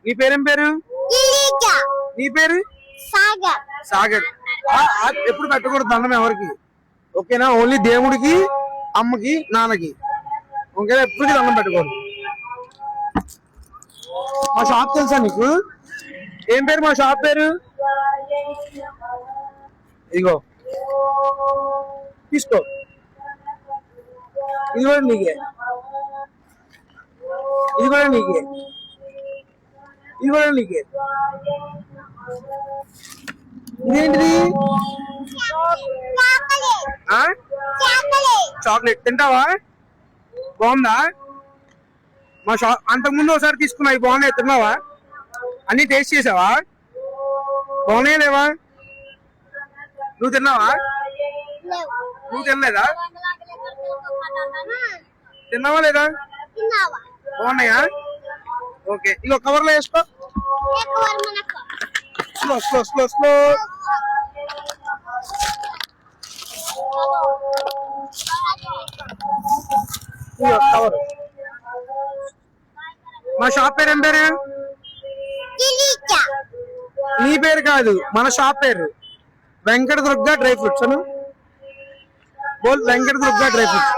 నీ పేరేం పేరు? నీ పేరు? సాగర్. సాగర్. ఎప్పుడు పెట్టకూడదు దండం ఎవరికి, ఓకేనా? ఓన్లీ దేవుడికి, అమ్మకి, నాన్నకి, ఓకేనా? ఎప్పటికీ దండం పెట్టకూడదు. మా షాప్ తెలుసా నీకు? ఏం పేరు మా షాప్ పేరు? ఇగో తీసుకో, ఇది కూడా నీకే, ఇది కూడా నీకే, ఇది కూడా నీకే. ఇదేంటిది? చాక్లెట్ తింటావా? బాగుందా? మా షాప్ అంతకుముందు ఒకసారి తీసుకున్నా, ఇవి బాగున్నాయి, తిన్నావా? అన్ని టేస్ట్ చేసావా? బాగున్నాయా లేవా? నువ్వు తిన్నావా? నువ్వు తినలేదా? తిన్నావా లేదా? బాగున్నాయా? ఓకే, ఇగో కవర్ లో వేసుకో. Slow slow slow slow. Cover. మా షాప్ పేరు ఏం పేరు? నీ పేరు కాదు, మన షాప్ పేరు వెంకట దుర్గా డ్రై ఫ్రూట్స్ అను. బోల్ వెంకట దుర్గా డ్రై ఫ్రూట్స్.